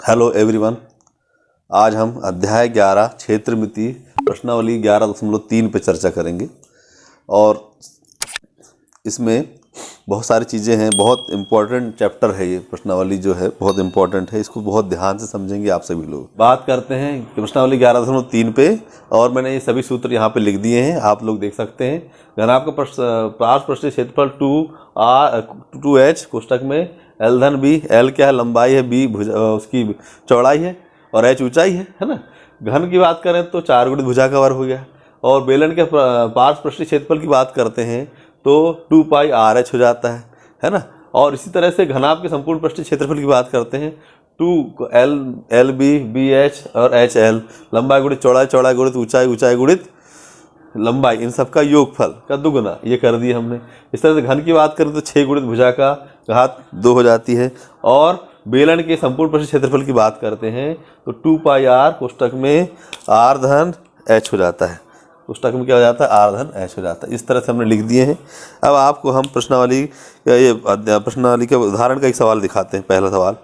Hello everyone. आज हम अध्याय 11 क्षेत्र मिति प्रश्नावली 11.3 पे चर्चा करेंगे और इसमें बहुत सारी चीज़ें हैं। बहुत इम्पोर्टेंट चैप्टर है ये प्रश्नावली जो है, बहुत इम्पोर्टेंट है। इसको बहुत ध्यान से समझेंगे आप सभी लोग। बात करते हैं प्रश्नावली 11.3 पे और मैंने ये सभी सूत्र यहाँ पे लिख दिए हैं, आप लोग देख सकते हैं। घनाभ का पार्श्व पृष्ठीय क्षेत्रफल 2h कोष्टक में एल धन बी। एल क्या है? लंबाई है। बी उसकी चौड़ाई है और एच ऊंचाई है ना। घन की बात करें तो 4 गुणित भुजा का वर्ग हो गया। और बेलन के पार्श्व पृष्ठीय क्षेत्रफल की बात करते हैं तो 2 पाई आर एच हो जाता है ना। और इसी तरह से घनाभ के संपूर्ण पृष्ठीय क्षेत्रफल की बात करते हैं 2 एल बी बी एच और एच एल। लंबाई गुणित चौड़ाई, चौड़ाई गुणित ऊंचाई, ऊंचाई गुणित लंबाई, इन सब का योगफल का दुगुना, ये कर दिया हमने। इस तरह से घन की बात करें तो 6 गुणित भुजा का घात 2 हो जाती है। और बेलन के संपूर्ण पृष्ठीय क्षेत्रफल की बात करते हैं तो 2 पाई आर कोष्टक में आर धन एच हो जाता है। कोष्टक में क्या हो जाता है? आर धन एच हो जाता है। इस तरह से हमने लिख दिए हैं। अब आपको हम प्रश्नावली के उदाहरण का एक सवाल दिखाते हैं। पहला सवाल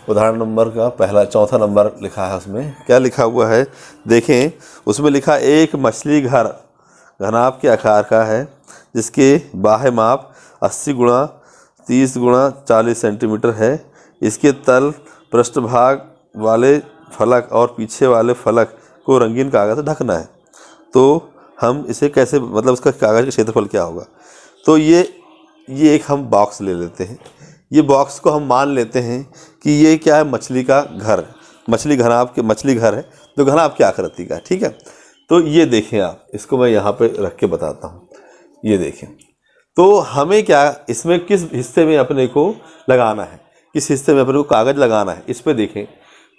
उदाहरण नंबर का पहला चौथा नंबर लिखा है। उसमें क्या लिखा हुआ है देखें। उसमें लिखा एक मछली घर घनाभ के आकार का है जिसके बाह्य माप 80 गुणा 30 गुणा 40 सेंटीमीटर है। इसके तल पृष्ठभाग वाले फलक और पीछे वाले फलक को रंगीन कागज से ढकना है। तो हम इसे कैसे, मतलब उसका कागज का क्षेत्रफल क्या होगा? तो ये एक हम बॉक्स ले लेते हैं। ये बॉक्स को हम मान लेते हैं कि ये क्या है? मछली का घर, मछली घनाभ के मछली घर है तो घनाभ की आकृति का, ठीक है। तो ये देखें आप, इसको मैं यहाँ पे रख के बताता हूँ। ये देखें तो हमें क्या इसमें किस हिस्से में अपने को लगाना है, किस हिस्से में अपने को कागज़ लगाना है, इस पर देखें।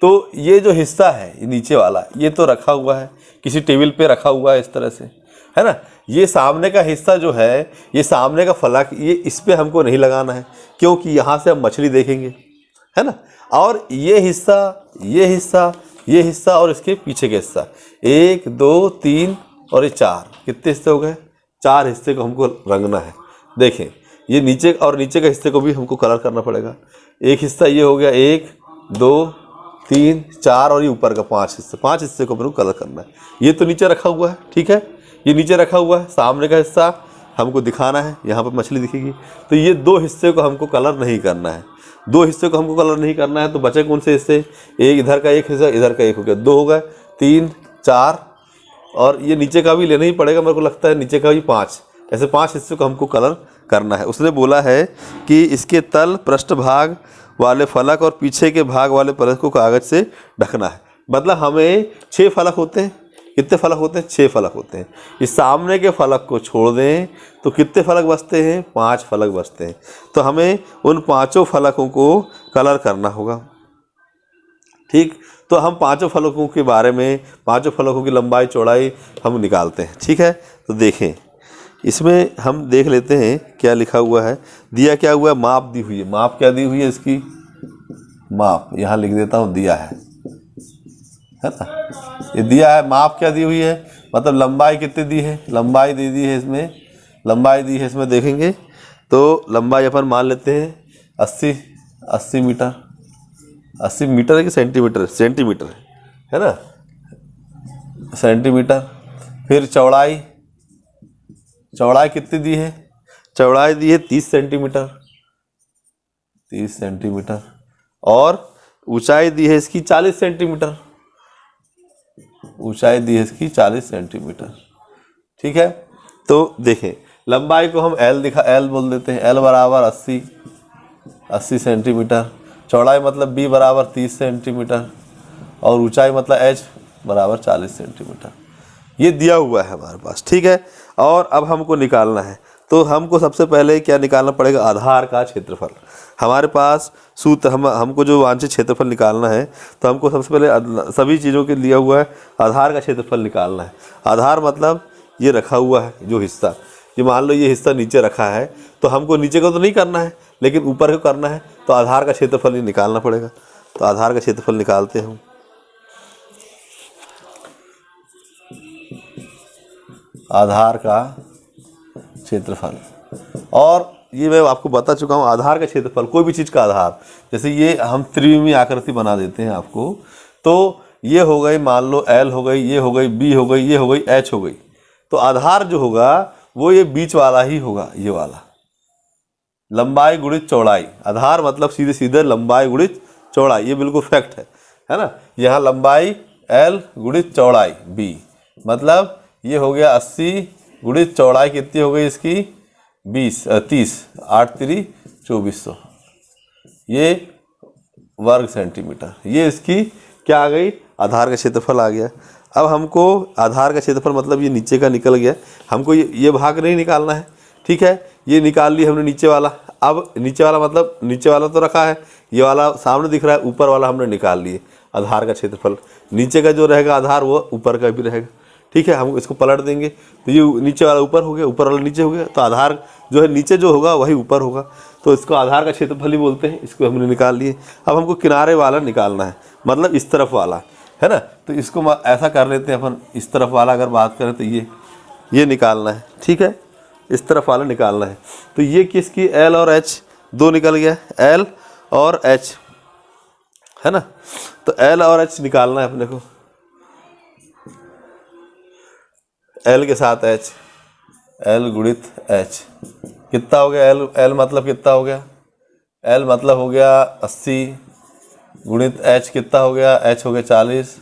तो ये जो हिस्सा है ये नीचे वाला, ये तो रखा हुआ है किसी टेबल पे रखा हुआ है इस तरह से, है ना। ये सामने का हिस्सा जो है, ये सामने का फलक, ये इस पे हमको नहीं लगाना है क्योंकि यहाँ से हम मछली देखेंगे, है ना। और ये हिस्सा, ये हिस्सा, ये हिस्सा और इसके पीछे का हिस्सा, 1 2 3 और ये 4, कितने हिस्से हो गए? 4 हिस्से को हमको रंगना है। देखें ये नीचे और नीचे के हिस्से को भी हमको कलर करना पड़ेगा। एक हिस्सा ये हो गया, 1 2 3 4 और ये ऊपर का 5 हिस्से को हमको कलर करना है। ये तो नीचे रखा हुआ है, ठीक है, ये नीचे रखा हुआ है। सामने का हिस्सा हमको दिखाना है, यहाँ पर मछली दिखेगी। तो ये 2 हिस्से को हमको कलर नहीं करना है। 2 हिस्से को हमको कलर नहीं करना है तो बचे कौन से हिस्से? एक इधर का एक हिस्सा, इधर का एक हो गया, 2 हो गए, 3 4 और ये नीचे का भी लेना ही पड़ेगा मेरे को लगता है, नीचे का भी 5। ऐसे 5 हिस्से को हमको कलर करना है। उसने बोला है कि इसके तल पृष्ठभाग वाले फलक और पीछे के भाग वाले फलक को कागज से ढकना है। मतलब हमें 6 फलक होते हैं। कितने फलक होते हैं? 6 फलक होते हैं। इस सामने के फलक को छोड़ दें तो कितने फलक बचते हैं? 5 फलक बचते हैं। तो हमें उन 5 फलकों को कलर करना होगा, ठीक। तो हम 5 फलकों के बारे में, 5 फलकों की लंबाई चौड़ाई हम निकालते हैं, ठीक है। तो देखें इसमें हम देख लेते हैं क्या लिखा हुआ है। दिया क्या हुआ है? माप दी हुई है। माप क्या दी हुई है? इसकी माप यहाँ लिख देता हूँ, दिया है ना। ये दिया है, माप क्या दी हुई है, मतलब लंबाई कितनी दी है? लंबाई दे दी है इसमें, लंबाई दी है इसमें। देखेंगे तो लंबाई अपन मान लेते हैं 80 मीटर। 80 मीटर है कि सेंटीमीटर? सेंटीमीटर है ना, सेंटीमीटर। फिर चौड़ाई, चौड़ाई कितनी दी है? चौड़ाई दी है 30 सेंटीमीटर, 30 सेंटीमीटर। और ऊंचाई दी है इसकी 40 सेंटीमीटर, ऊंचाई दी है इसकी 40 सेंटीमीटर, ठीक है। तो देखें लंबाई को हम एल बोल देते हैं। एल बराबर 80 सेंटीमीटर। चौड़ाई मतलब बी बराबर 30 सेंटीमीटर और ऊंचाई मतलब एच बराबर 40 सेंटीमीटर। ये दिया हुआ है हमारे पास, ठीक है। और अब हमको निकालना है तो हमको सबसे पहले क्या निकालना पड़ेगा? आधार का क्षेत्रफल। हमारे पास सूत्र, हमको जो वांछित क्षेत्रफल निकालना है तो हमको सबसे पहले सभी चीज़ों के लिया हुआ है आधार का क्षेत्रफल निकालना है। आधार मतलब ये रखा हुआ है जो हिस्सा, ये मान लो ये हिस्सा नीचे रखा है तो हमको नीचे का तो नहीं करना है लेकिन ऊपर को करना है, तो आधार का क्षेत्रफल ही निकालना पड़ेगा। तो आधार का क्षेत्रफल निकालते हैं। आधार का क्षेत्रफल, और ये मैं आपको बता चुका हूँ, आधार का क्षेत्रफल, कोई भी चीज़ का आधार, जैसे ये हम त्रिविमीय आकृति बना देते हैं आपको, तो ये हो गई मान लो L हो गई, ये हो गई B हो गई, ये हो गई H हो गई, तो आधार जो होगा वो ये बीच वाला ही होगा, ये वाला, लंबाई गुणित चौड़ाई। आधार मतलब सीधे सीधे लंबाई गुणित चौड़ाई, ये बिल्कुल फैक्ट है ना। यहाँ लंबाई L गुणित चौड़ाई B, मतलब ये हो गया 80 गुणित चौड़ाई कितनी हो गई इसकी 30, 8 3 2400, ये वर्ग सेंटीमीटर। ये इसकी क्या आ गई, आधार का क्षेत्रफल आ गया। अब हमको आधार का क्षेत्रफल मतलब ये नीचे का निकल गया, हमको ये भाग नहीं निकालना है, ठीक है, ये निकाल लिया हमने नीचे वाला। अब नीचे वाला मतलब नीचे वाला तो रखा है, ये वाला सामने दिख रहा है, ऊपर वाला हमने निकाल लिए आधार का क्षेत्रफल। नीचे का जो रहेगा आधार वो ऊपर का भी रहेगा, ठीक है। हम इसको पलट देंगे तो ये नीचे वाला ऊपर हो गया, ऊपर वाला नीचे हो गया, तो आधार जो है नीचे जो होगा वही ऊपर होगा, तो इसको आधार का क्षेत्रफल ही बोलते हैं। इसको हमने निकाल लिए। अब हमको किनारे वाला निकालना है, मतलब इस तरफ वाला, है ना। तो इसको ऐसा कर लेते हैं अपन, इस तरफ वाला अगर बात करें तो ये निकालना है, ठीक है, इस तरफ वाला निकालना है। तो ये किसकी L और H दो निकल गया, L और H, है ना। तो L और H निकालना है अपने को, L के साथ H, L गुणित H कितना हो गया, L मतलब कितना हो गया, L मतलब हो गया 80 गुणित H कितना हो गया, H हो गया 40,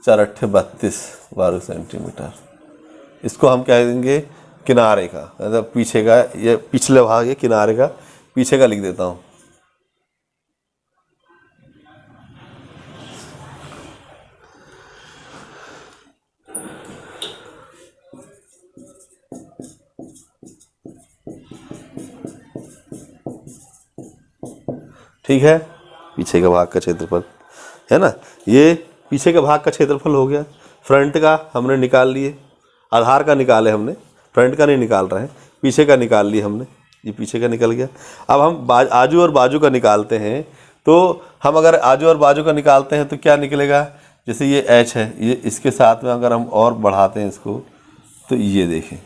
4 8 32 वर्ग सेंटीमीटर। इसको हम कह देंगे किनारे का, मतलब पीछे का, ये पिछले भाग है किनारे का, पीछे का लिख देता हूँ। ठीक है, पीछे का भाग का क्षेत्रफल है ना, ये पीछे के भाग का क्षेत्रफल हो गया। फ्रंट का हमने निकाल लिए, आधार का निकाले हमने, फ्रंट का नहीं निकाल रहे हैं, पीछे का निकाल लिए हमने, ये पीछे का निकल गया। अब हम आजू और बाजू का निकालते हैं, तो हम अगर आजू और बाजू का निकालते हैं तो क्या निकलेगा, जैसे ये H है, ये इसके साथ में अगर हम और बढ़ाते हैं इसको, तो ये देखें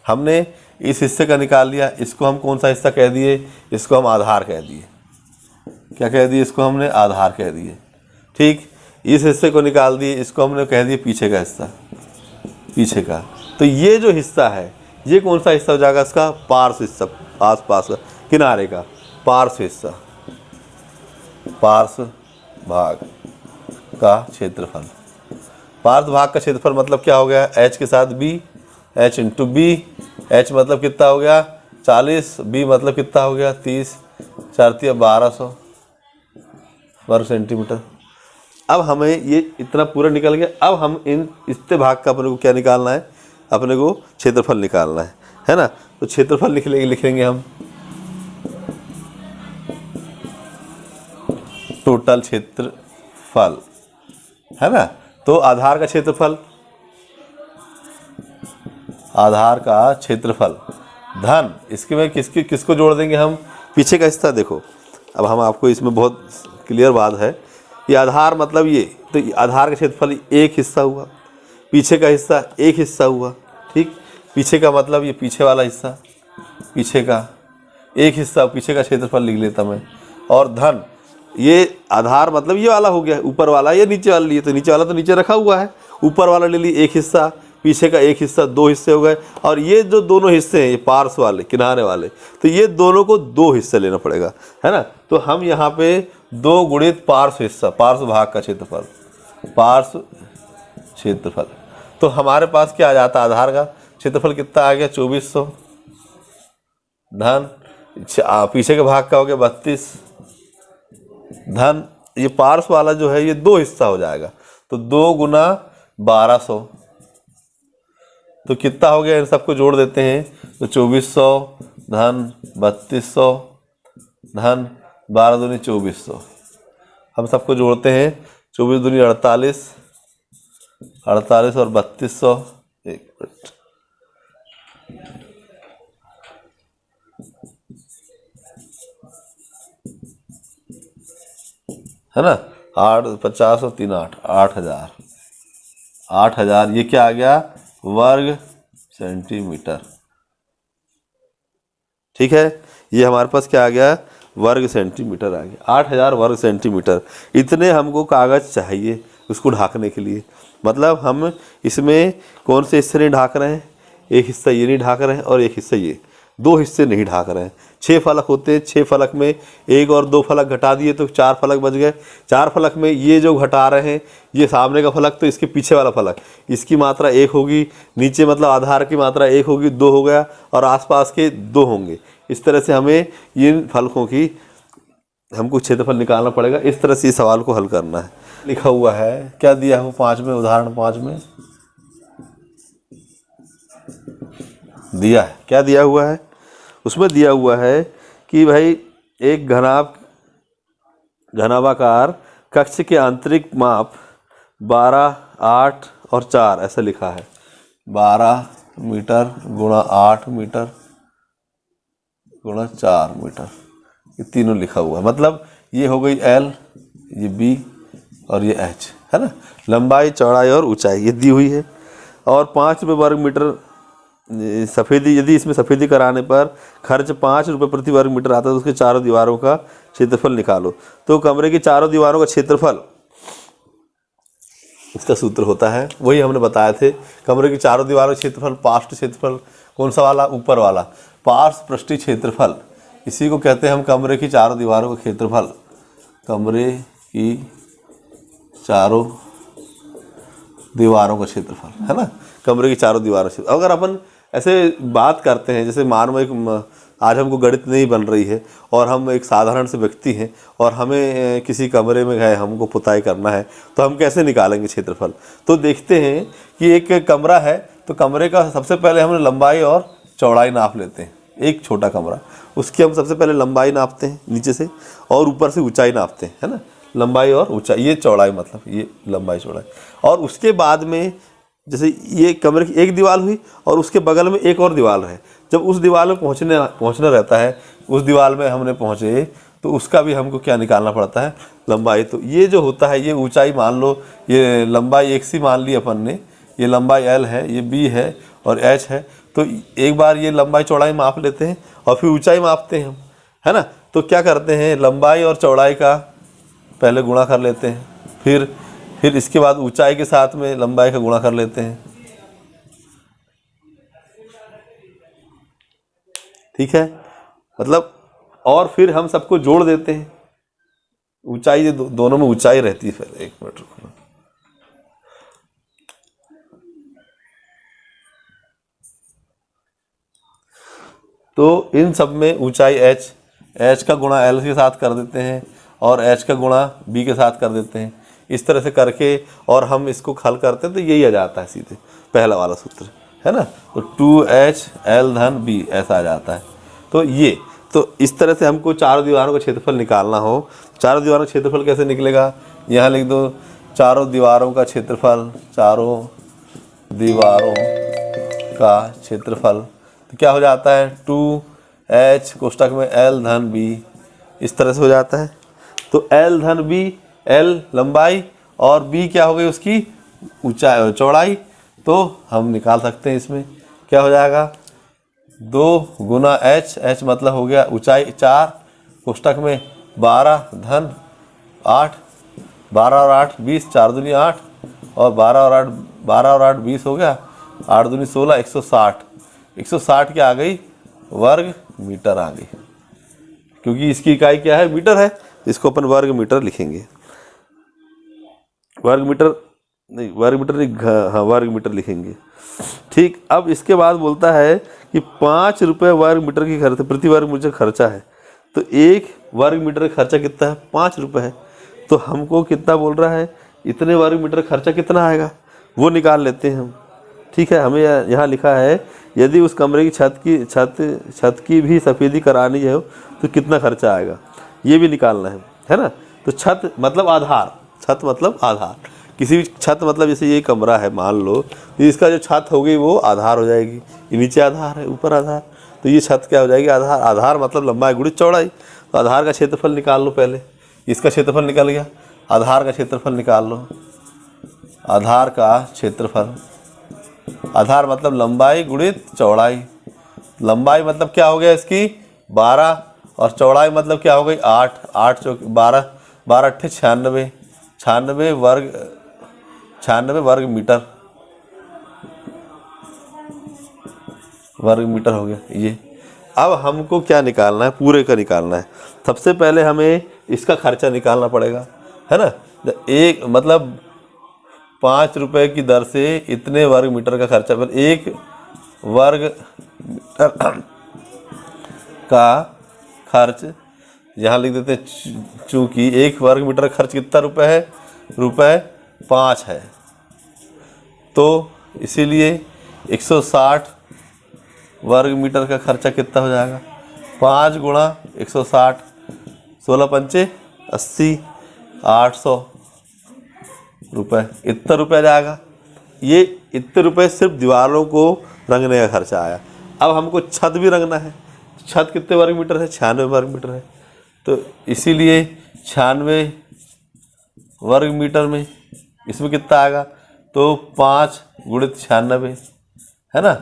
हमने इस हिस्से का निकाल लिया, इसको हम कौन सा हिस्सा कह दिए, इसको हम आधार कह दिए। क्या कह दिए, इसको हमने आधार कह दिए, ठीक। इस हिस्से को निकाल दिए, इसको हमने कह दिया पीछे का हिस्सा, पीछे का। तो ये जो हिस्सा है ये कौन सा हिस्सा हो जाएगा, इसका पार्श्व हिस्सा, आसपास का किनारे का पार्श्व हिस्सा, पार्श्व भाग का क्षेत्रफल। पार्श्व भाग का क्षेत्रफल मतलब क्या हो गया, H के साथ B, H into B, H मतलब कितना हो गया 40, B मतलब कितना हो गया 30, 4 1200 वर्ग सेंटीमीटर। अब हमें ये इतना पूरा निकल गया। अब हम इन इतने भाग का अपने को क्या निकालना है, अपने को क्षेत्रफल निकालना है ना। तो क्षेत्रफल लिखेंगे हम टोटल क्षेत्रफल, है ना। तो आधार का क्षेत्रफल, आधार का क्षेत्रफल धन, इसके में किसको जोड़ देंगे हम, पीछे का हिस्सा। देखो अब हम आपको इसमें बहुत क्लियर बात है, ये आधार मतलब ये, तो आधार का क्षेत्रफल एक हिस्सा हुआ, पीछे का हिस्सा एक हिस्सा हुआ, ठीक। पीछे का मतलब ये पीछे वाला हिस्सा, पीछे का एक हिस्सा, पीछे का क्षेत्रफल लिख लेता मैं। और धन, ये आधार मतलब ये वाला हो गया, ऊपर वाला ये नीचे वाला लिए, तो नीचे वाला तो नीचे रखा हुआ है, ऊपर वाला ले लिए एक हिस्सा, पीछे का एक हिस्सा, दो हिस्से हो गए। और ये जो दोनों हिस्से हैं, ये पार्श्व वाले किनारे वाले, तो ये दोनों को दो हिस्से लेना पड़ेगा, है ना। तो हम यहाँ पे 2 गुणित पार्श्व हिस्सा, पार्श्व भाग का क्षेत्रफल, पार्श्व क्षेत्रफल। तो हमारे पास क्या आ जाता है, आधार का क्षेत्रफल कितना आ गया 2400, धन पीछे के भाग का हो गया 32, धन ये पार्श्व वाला जो है ये दो हिस्सा हो जाएगा, तो 2 गुना 1200, तो कितना हो गया, इन सबको जोड़ देते हैं, तो 2400 धन 3200 धन 12 दूनी 2400, हम सबको जोड़ते हैं, 24 दूनी 48, 48 और 3200, एक मिनट, है ना, 8 50 और 3 8, 8000, 8000 ये क्या आ गया, वर्ग सेंटीमीटर, ठीक है, ये हमारे पास क्या आ गया, वर्ग सेंटीमीटर आ गया। 8000 वर्ग सेंटीमीटर, इतने हमको कागज़ चाहिए उसको ढाकने के लिए। मतलब हम इसमें कौन से हिस्से नहीं ढाक रहे हैं, एक हिस्सा ये नहीं ढाक रहे हैं और एक हिस्सा ये, 2 हिस्से नहीं ढाक रहे हैं। 6 फलक होते हैं, 6 फलक में 1 और 2 फलक घटा दिए तो 4 फलक बच गए। 4 फलक में ये जो घटा रहे हैं, ये सामने का फलक तो इसके पीछे वाला फलक, इसकी मात्रा 1 होगी, नीचे मतलब आधार की मात्रा 1 होगी, 2 हो गया, और आसपास के 2 होंगे। इस तरह से हमें इन फलकों की हमको क्षेत्रफल निकालना पड़ेगा। इस तरह से इस सवाल को हल करना है। लिखा हुआ है, क्या दिया हो 5 में, उदाहरण 5 में दिया है, क्या दिया हुआ है, उसमें दिया हुआ है कि भाई एक घनाभाकार कक्ष के आंतरिक माप 12, 8 और 4 ऐसा लिखा है। 12 मीटर गुणा 8 मीटर गुणा 4 मीटर, ये तीनों लिखा हुआ है। मतलब ये हो गई L, ये B और ये H, है ना। लंबाई, चौड़ाई और ऊंचाई ये दी हुई है। और 5 रुपये वर्ग मीटर सफ़ेदी, यदि इसमें सफ़ेदी कराने पर खर्च 5 रुपये प्रति वर्ग मीटर आता है तो उसके चारों दीवारों का क्षेत्रफल निकालो। तो कमरे की चारों दीवारों का क्षेत्रफल, इसका सूत्र होता है वही हमने बताए थे, कमरे की चारों दीवारों का क्षेत्रफल, पार्श्व क्षेत्रफल, कौन सा वाला, ऊपर वाला, पार्श्व पृष्ठीय क्षेत्रफल, इसी को कहते हैं हम कमरे की चारों दीवारों का क्षेत्रफल। कमरे की चारों दीवारों का क्षेत्रफल, है ना, कमरे की चारों दीवारों से। अगर अपन ऐसे बात करते हैं, जैसे मानो एक आज हमको गणित नहीं बन रही है और हम एक साधारण से व्यक्ति हैं और हमें किसी कमरे में गए, हमको पुताई करना है, तो हम कैसे निकालेंगे क्षेत्रफल। तो देखते हैं कि एक कमरा है, तो कमरे का सबसे पहले हम लंबाई और चौड़ाई नाप लेते हैं। एक छोटा कमरा, उसकी हम सबसे पहले लंबाई नापते हैं नीचे से, और ऊपर से ऊंचाई नापते हैं, है ना। लंबाई और ऊंचाई, ये चौड़ाई, मतलब ये लंबाई चौड़ाई। और उसके बाद में जैसे ये कमरे की एक दीवार हुई और उसके बगल में एक और दीवार है, जब उस दीवार में पहुंचना रहता है, उस दीवार में हमने पहुंचे तो उसका भी हमको क्या निकालना पड़ता है, लंबाई। तो ये जो होता है, ये ऊंचाई मान लो, ये लंबाई एक सी मान ली अपन ने, ये लंबाई L है, ये B है और H है। तो एक बार ये लंबाई चौड़ाई माप लेते हैं और फिर ऊंचाई मापते हैं हम, है ना। तो क्या करते हैं, लंबाई और चौड़ाई का पहले गुणा कर लेते हैं, फिर इसके बाद ऊंचाई के साथ में लंबाई का गुणा कर लेते हैं, ठीक है। मतलब और फिर हम सबको जोड़ देते हैं, ऊंचाई दोनों में ऊंचाई रहती है। फिर 1 मिनट रुकना, तो इन सब में ऊंचाई H का गुणा L के साथ कर देते हैं और H का गुणा B के साथ कर देते हैं। इस तरह से करके और हम इसको हल करते हैं तो यही आ जाता है सीधे पहला वाला सूत्र, है ना। तो 2H L धन B ऐसा आ जाता है। तो इस तरह से हमको चारों दीवारों का क्षेत्रफल निकालना हो, चारों दीवारों का क्षेत्रफल कैसे निकलेगा, यहाँ लिख दो, चारों दीवारों का क्षेत्रफल, चारों दीवारों का क्षेत्रफल, तो क्या हो जाता है, 2H कोष्ठक में L धन B, इस तरह से हो जाता है। तो L धन B, L लंबाई और B क्या हो गई उसकी ऊंचाई चौड़ाई, तो हम निकाल सकते हैं। इसमें क्या हो जाएगा, 2 गुना H मतलब हो गया ऊंचाई 4 कोष्ठक में 12 धन 8, 12 और 8 20, 4 दूनी 8 और 12 और 8 20 हो गया, 8 दूनी 16, 160 क्या आ गई, वर्ग मीटर आ गई, क्योंकि इसकी इकाई क्या है, मीटर है। इसको अपन वर्ग मीटर लिखेंगे, वर्ग मीटर नहीं, वर्ग मीटर लिखेंगे, ठीक। अब इसके बाद बोलता है कि 5 रुपये वर्ग मीटर की खर्च, प्रति वर्ग मीटर खर्चा है। तो 1 वर्ग मीटर का खर्चा कितना है, 5 रुपये है। तो हमको कितना बोल रहा है, इतने वर्ग मीटर खर्चा कितना आएगा वो निकाल लेते हैं हम, ठीक है। हमें यहाँ लिखा है, यदि उस कमरे की छत की भी सफ़ेदी करानी है तो कितना खर्चा आएगा, ये भी निकालना है ना। तो छत मतलब आधार, किसी भी छत मतलब जैसे ये कमरा है मान लो, तो इसका जो छत होगी वो आधार हो जाएगी, ये नीचे आधार है ऊपर आधार, तो ये छत क्या हो जाएगी, आधार मतलब लंबाई गुणित चौड़ाई। तो आधार का क्षेत्रफल निकाल लो, पहले इसका क्षेत्रफल निकल गया, आधार का क्षेत्रफल निकाल लो। आधार का क्षेत्रफल, आधार मतलब लंबाई गुणित चौड़ाई, लंबाई मतलब क्या हो गया इसकी 12 और चौड़ाई मतलब क्या हो गई 8, 8 चौक 12, 12 अट्ठे 96, 96 वर्ग 96 वर्ग मीटर हो गया ये। अब हमको क्या निकालना है, पूरे का निकालना है। सबसे पहले हमें इसका खर्चा निकालना पड़ेगा, है ना। एक मतलब 5 रुपए की दर से इतने वर्ग मीटर का खर्चा, पर 1 वर्ग मीटर का खर्च यहाँ लिख देते हैं, चूँकि 1 वर्ग मीटर का खर्च कितना रुपए है, रुपए 5 है, तो इसीलिए 160 वर्ग मीटर का खर्चा कितना हो जाएगा, 5 गुणा 160, 16 पंचे 80, 800 रुपये, इतना रुपया जाएगा। ये इतने रुपए सिर्फ दीवारों को रंगने का खर्चा आया। अब हमको छत भी रंगना है। छत कितने वर्ग मीटर है, 96 वर्ग मीटर है, तो इसीलिए 96 वर्ग मीटर में इसमें कितना आएगा, तो 5 गुणित 96 है ना,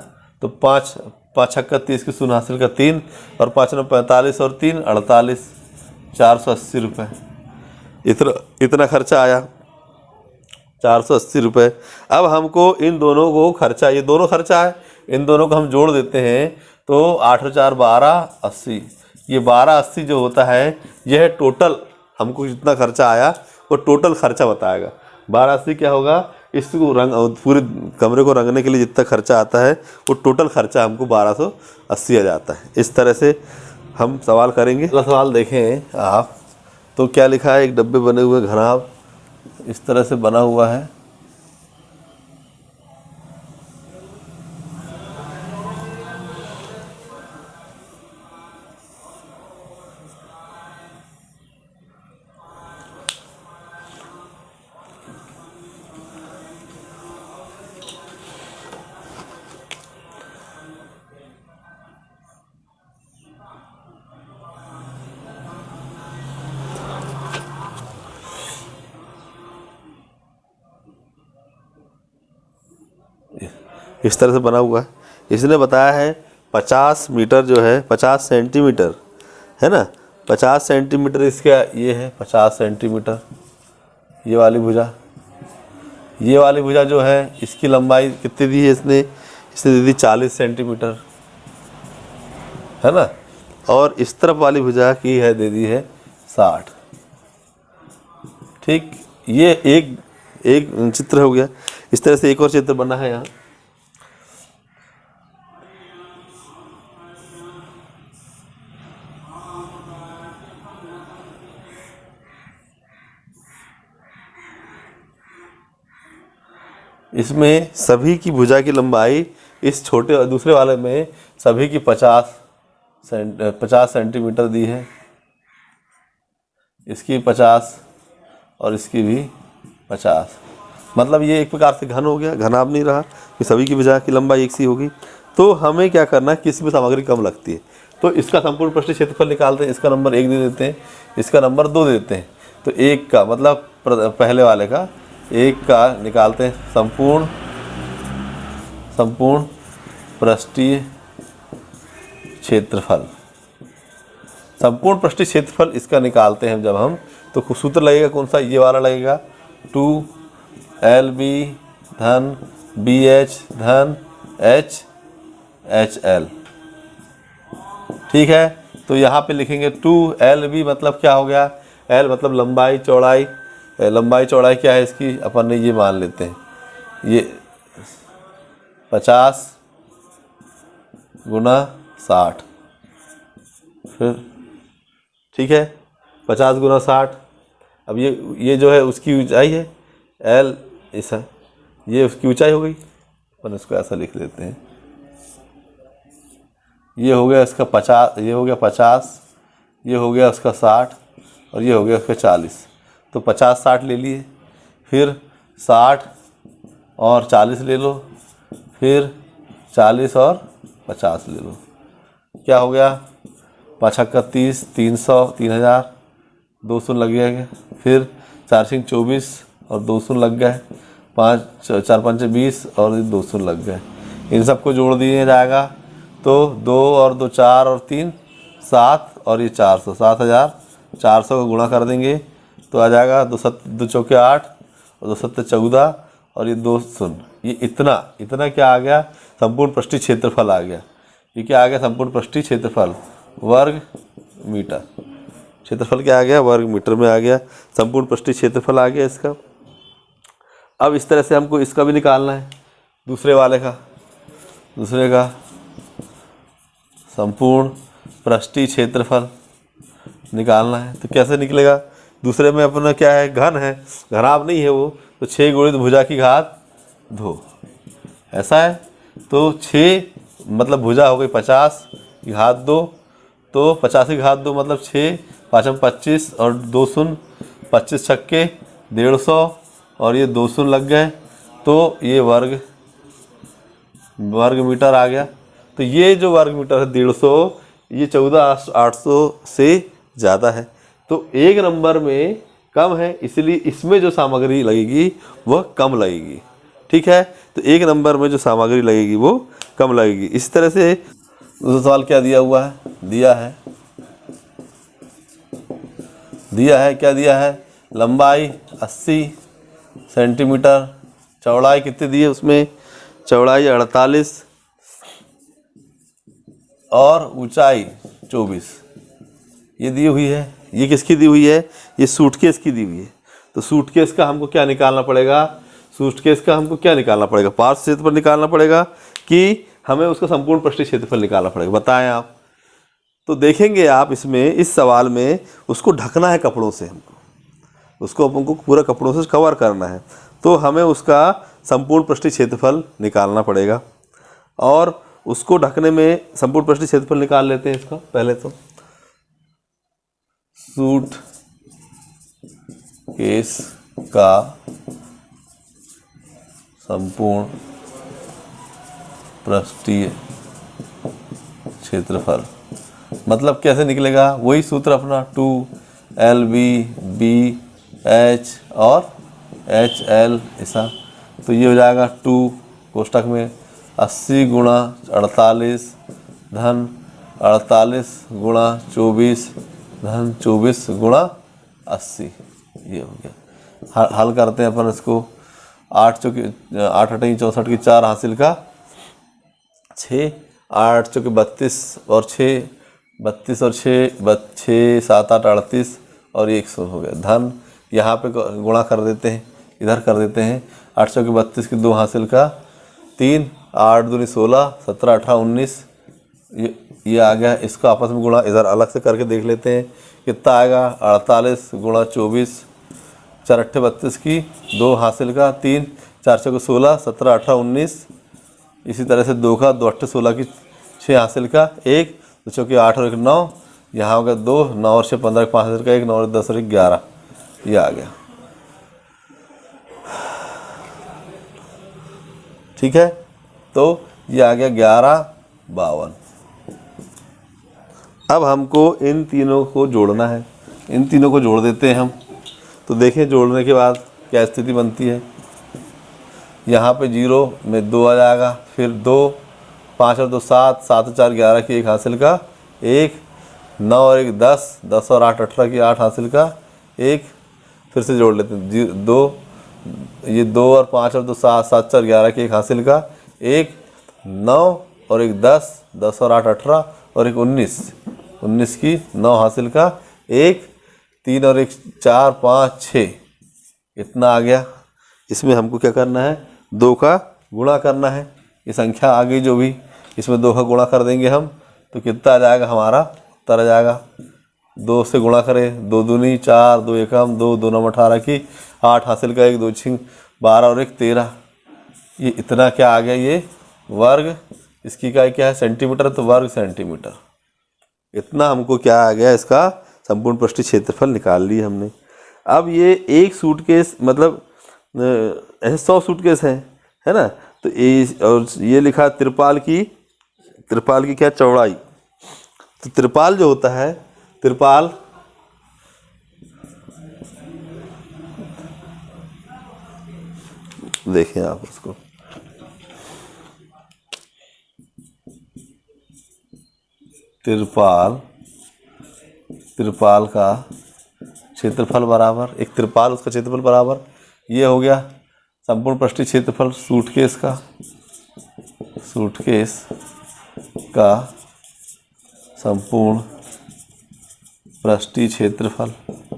तो 5 5 छक्का 30 की शून्य हासिल का 3 और 5 9 45 और 3 48, 480 रुपये, इतना खर्चा आया, 480 रुपये। अब हमको इन दोनों को खर्चा, ये दोनों खर्चा है, इन दोनों को हम जोड़ देते हैं तो 8 4 12 80, ये 12 80 जो होता है यह टोटल हमको जितना खर्चा आया वो टोटल खर्चा बताएगा। 12 80 क्या होगा, इसको रंग पूरे कमरे को रंगने के लिए जितना खर्चा आता है वो टोटल खर्चा हमको 1280 आ जाता है। इस तरह से हम सवाल करेंगे। अगला सवाल देखें आप, तो क्या लिखा है, एक डब्बे बने हुए घनाभ इस तरह से बना हुआ है, इस तरह से बना हुआ है। इसने बताया है 50 मीटर जो है 50 सेंटीमीटर है ना, 50 सेंटीमीटर इसका ये है, 50 सेंटीमीटर ये वाली भुजा, ये वाली भुजा जो है इसकी लंबाई कितनी दी है इसने दे दी 40 सेंटीमीटर है ना, और इस तरफ वाली भुजा की है दे दी है 60। ठीक, ये एक चित्र हो गया। इस तरह से एक और चित्र बना है यहाँ, इसमें सभी की भुजा की लंबाई इस छोटे दूसरे वाले में सभी की 50 सेंटीमीटर दी है, इसकी 50 और इसकी भी 50, मतलब ये एक प्रकार से घन हो गया, घनाभ नहीं रहा कि सभी की भुजा की लंबाई एक सी होगी। तो हमें क्या करना है, किसी में सामग्री कम लगती है तो इसका संपूर्ण पृष्ठीय क्षेत्रफल निकालते हैं। इसका नंबर 1 दे देते हैं, इसका नंबर 2 दे देते हैं, तो 1 का मतलब पहले वाले का 1 का निकालते हैं संपूर्ण पृष्ठीय क्षेत्रफल। संपूर्ण पृष्ठीय क्षेत्रफल इसका निकालते हैं जब हम, तो सूत्र लगेगा कौन सा, ये वाला लगेगा 2LB धन BH धन HL। ठीक है, तो यहाँ पे लिखेंगे 2LB मतलब क्या हो गया, L मतलब लंबाई चौड़ाई, लंबाई चौड़ाई क्या है इसकी, अपन ने ये मान लेते हैं, ये 50 गुना 60, फिर ठीक है 50 गुना 60। अब ये जो है उसकी ऊंचाई है L, ऐसा ये उसकी ऊंचाई हो गई, अपन इसको ऐसा लिख लेते हैं, ये हो गया इसका 50, ये हो गया 50, ये हो गया उसका 60 और ये हो गया उसका 40। तो 50 60 ले लिए, फिर 60 और 40 ले लो, फिर 40 और 50 ले लो, क्या हो गया 5 छक्का 30, 300, 3000, 200 लग गया, फिर 4 सिंह 24 और 200 लग गए, 5 4 5 20 और 200 लग गए। इन सबको जोड़ दिया जाएगा तो 2 और 2 4 और 3 7 और ये 400, 7400 का गुणा कर देंगे तो आ जाएगा 2 चौके 8 और 2 सत्ते 14 और ये 2 शून्य। ये इतना क्या आ गया, संपूर्ण पृष्ठीय क्षेत्रफल आ गया। ये क्या आ गया, संपूर्ण पृष्ठीय क्षेत्रफल वर्ग मीटर। क्षेत्रफल क्या आ गया, वर्ग मीटर में आ गया। संपूर्ण पृष्ठीय क्षेत्रफल आ गया इसका। अब इस तरह से हमको इसका भी निकालना है, दूसरे का संपूर्ण पृष्ठीय क्षेत्रफल निकालना है। तो कैसे निकलेगा, दूसरे में अपना क्या है, घन है, घनाभ नहीं है वो, तो 6 गुणित भुजा की घात 2 ऐसा है। तो 6 मतलब भुजा हो गई 50 की घात 2, तो 50 की घात 2 मतलब 6 5 25 और 2 शून्य, 25 छक्के 150 और ये 2 शून्य लग गए, तो ये वर्ग मीटर आ गया। तो ये जो वर्ग मीटर है 150, ये 14,800 से ज़्यादा है, तो एक नंबर में कम है, इसलिए इसमें जो सामग्री लगेगी वह कम लगेगी। ठीक है, तो एक नंबर में जो सामग्री लगेगी वो कम लगेगी। इस तरह से दूसरा सवाल क्या दिया हुआ है, क्या दिया है, लंबाई 80 सेंटीमीटर, चौड़ाई कितनी दी है, उसमें चौड़ाई 48 और ऊंचाई 24 ये दी हुई है। ये किसकी दी हुई है, ये सूटकेस की दी हुई है। तो सूटकेस का हमको क्या निकालना पड़ेगा, पार्श्व क्षेत्रफल निकालना पड़ेगा कि हमें उसका संपूर्ण पृष्ठीय क्षेत्रफल निकालना पड़ेगा, बताएं आप। तो देखेंगे आप इसमें, इस सवाल में उसको ढकना है कपड़ों से, हमको पूरा कपड़ों से कवर करना है, तो हमें उसका संपूर्ण पृष्ठीय क्षेत्रफल निकालना पड़ेगा। और उसको ढकने में संपूर्ण पृष्ठीय क्षेत्रफल निकाल लेते हैं इसका। पहले तो सूट केस का संपूर्ण पृष्ठीय क्षेत्रफल मतलब कैसे निकलेगा, वही सूत्र अपना 2LB BH और HL ऐसा। तो ये हो जाएगा 2 कोष्टक में 80 गुणा 48 धन 48 गुणा 24 धन 24 गुणा 80, ये हो गया। हल करते हैं अपन इसको, 8 चौके 8 अठे 64 की 4 हासिल का 6, 8 चौके 32 और 6 32 और 6 7 8 38 और 100 हो गया। धन यहाँ पे गुणा कर देते हैं, इधर कर देते हैं, 8 चौके 32 की 2 हासिल का 3, 8 दूनी 16 17 18 19 ये आ गया। इसको आपस में गुणा इधर अलग से करके देख लेते हैं कितना आएगा, 48 गुणा 24 4 अट्ठे 32 की 2 हासिल का 3, 4 चौके 16 17 18 19, इसी तरह से 2 का 2 अट्ठे 16 की 6 हासिल का 1, 2 चौके 8 और 1 9, यहाँ होगा 2 9 और 6 15 5 हासिल का 1, 9 और 10 और 11, ये आ गया। ठीक है, तो ये आ गया 1152। अब हमको इन तीनों को जोड़ना है, इन तीनों को जोड़ देते हैं हम। तो देखें जोड़ने के बाद क्या स्थिति बनती है। यहाँ पे 0 में 2 आ जाएगा, फिर 2 5 और 2 7 7 और 4 11 की 1 हासिल का 1, 9 और 1 10 10 और 8 18 की 8 हासिल का 1, फिर से जोड़ लेते हैं 2, ये 2 और 5 और 2 7 7 4 11 की 1 हासिल का 1, 9 और 1 10 10 और 8 18 और 1 19 19 की 9 हासिल का 1, 3 और 1 4 5 6, इतना आ गया। इसमें हमको क्या करना है, 2 का गुणा करना है। ये संख्या आ गई जो भी, इसमें 2 का गुणा कर देंगे हम, तो कितना आ जाएगा, हमारा उत्तर आ जाएगा। 2 से गुणा करें, 2 दूनी 4 2 एकम 2 2 9 18 की 8 हासिल का 1 2 6 12 और 1 13, ये इतना क्या आ गया, ये वर्ग, इसकी इकाई क्या है सेंटीमीटर, तो वर्ग सेंटीमीटर। इतना हमको क्या आ गया, इसका संपूर्ण पृष्ठीय क्षेत्रफल निकाल लिया हमने। अब ये एक सूटकेस मतलब ऐसे 100 सूटकेस हैं, है ना। तो और ये लिखा तिरपाल की क्या चौड़ाई। तो तिरपाल जो होता है, तिरपाल देखें आप उसको, तिरपाल तिरपाल का क्षेत्रफल बराबर, एक तिरपाल उसका क्षेत्रफल बराबर, ये हो गया संपूर्ण पृष्ठीय क्षेत्रफल सूटकेस का संपूर्ण पृष्ठीय क्षेत्रफल,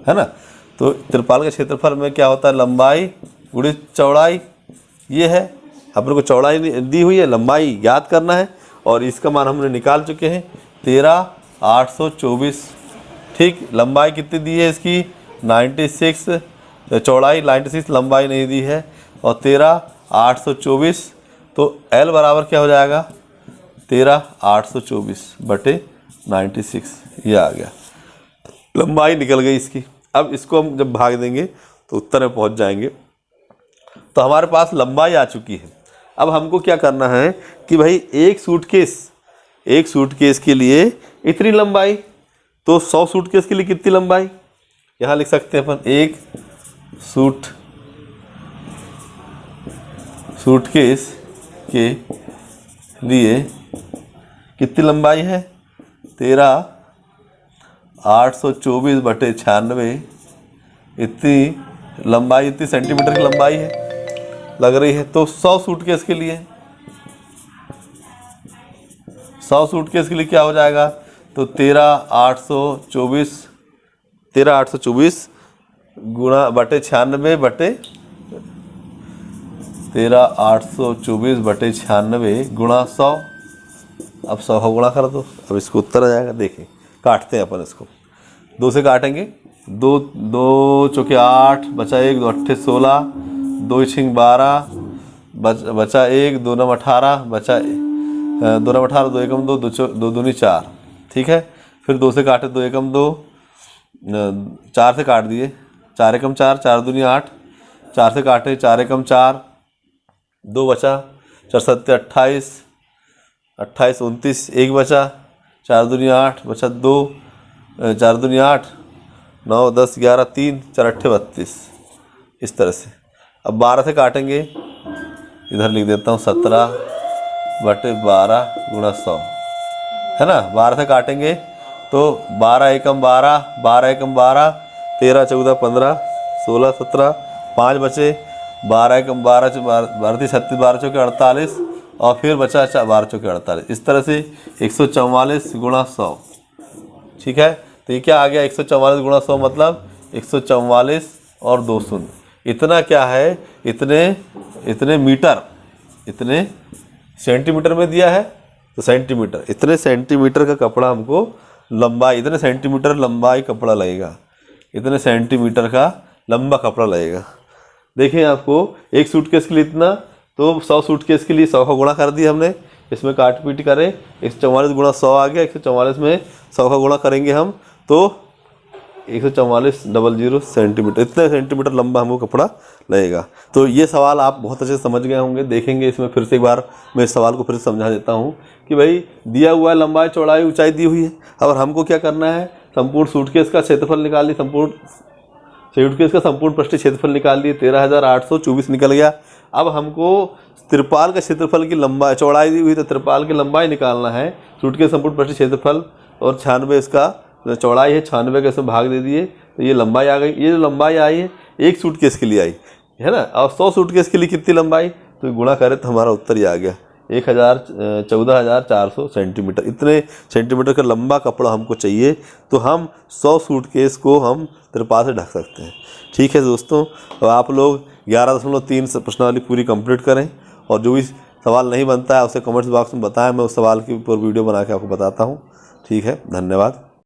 है ना। तो तिरपाल के क्षेत्रफल में क्या होता है, लंबाई गुणित चौड़ाई, ये है अपन को चौड़ाई दी हुई है, लंबाई याद करना है और इसका मान हमने निकाल चुके हैं 13,824। ठीक, लंबाई कितनी दी है इसकी 96, चौड़ाई 96, लंबाई नहीं दी है और 13,824। तो L बराबर क्या हो जाएगा 13,824/96, ये आ गया, लंबाई निकल गई इसकी। अब इसको हम जब भाग देंगे तो उत्तर में पहुंच जाएंगे। तो हमारे पास लंबाई आ चुकी है। अब हमको क्या करना है कि भाई एक सूटकेस के लिए इतनी लंबाई, तो 100 सूटकेस के लिए कितनी लंबाई, यहाँ लिख सकते हैं अपन, एक सूटकेस के लिए कितनी लंबाई है 13,824/96, इतनी लंबाई, इतनी सेंटीमीटर की लंबाई है लग रही है। तो 100 सूटकेस के लिए, 100 सूटकेस के लिए क्या हो जाएगा, तो 13,824 गुणा बटे 13,824/96 गुणा 100। अब 100 का गुणा कर दो, अब इसको उत्तर आ जाएगा। देखिए काटते हैं अपन इसको, 2 से काटेंगे, 2 चौके 8, बचा 1, 2 अट्ठे 16, 2 छिंग 12, बचा 1, 2 नम 18, बचा 2 नम 18, 2 एकम 2, 2 दूनी 4। ठीक है, फिर 2 से काटे, 2 एकम 2, 4 से काट दिए, 4 एकम 4, 4 दूनी 8, 4 से काटे, 4 एकम 4, 2 बचा, 4 सत्ते 28, 28 29, 1 बचा, 4 दूनी 8, बचा 2, 4 दूनी 8, 9 10 11 3, 4 अट्ठे 32, इस तरह से। अब 12 से काटेंगे, इधर लिख देता हूँ 17/12 गुणा 100, है ना। 12 से काटेंगे तो 12 एकम 12, 12 एकम 12, 13 14 15 16 17, 5 बचे, 12 एकम 12 12 36, 12 चौके 48 और फिर बचा 12 चौके 48, इस तरह से 144 गुणा 100। ठीक है, तो ये क्या आ गया 144 गुणा 100 मतलब 144 और 2 शून्य, इतना क्या है, इतने मीटर, इतने सेंटीमीटर में दिया है तो सेंटीमीटर, इतने सेंटीमीटर का कपड़ा हमको लंबाई, इतने सेंटीमीटर लंबाई कपड़ा लगेगा, इतने सेंटीमीटर का लंबा कपड़ा लगेगा। देखिए आपको एक सूटकेस के लिए इतना, तो 100 सूटकेस के लिए 100 का गुणा कर दिया हमने, इसमें काट पीट करें, 144 गुणा 100 आ गया, 144 में 100 का गुणा करेंगे हम तो 144 सेंटीमीटर, इतने सेंटीमीटर लंबा हमको कपड़ा लगेगा। तो ये सवाल आप बहुत अच्छे से समझ गए होंगे। देखेंगे इसमें फिर से एक बार मैं इस सवाल को फिर से समझा देता हूँ कि भाई दिया हुआ है लंबाई चौड़ाई ऊंचाई दी हुई है, और हमको क्या करना है, संपूर्ण सूटकेस का क्षेत्रफल निकाल ली, संपूर्ण सूटकेस का संपूर्ण पृष्ठीय क्षेत्रफल निकाल लिए, 13,824 निकल गया। अब हमको तिरपाल का क्षेत्रफल की लंबाई चौड़ाई दी हुई, तो तिरपाल की लंबाई निकालना है, सूटकेस संपूर्ण पृष्ठीय क्षेत्रफल और 96 इसका चौड़ाई है, 96 का इसमें भाग दे दिए तो ये लंबाई आ गई। ये जो लंबाई आई है एक सूटकेस के लिए आई है ना, और 100 सूटकेस के लिए कितनी लंबाई, तो गुणा करें तो हमारा उत्तर ही आ गया 14,400 सेंटीमीटर। इतने सेंटीमीटर का लंबा कपड़ा हमको चाहिए, तो हम 100 सूटकेस को हम तिरपाल से ढक सकते हैं। ठीक है दोस्तों, तो आप लोग 11.3 प्रश्नावली पूरी कंप्लीट करें, और जो भी सवाल नहीं बनता है उसे कमेंट्स बॉक्स में बताएं, मैं उस सवाल के ऊपर वीडियो बना के आपको बताता हूँ। ठीक है, धन्यवाद।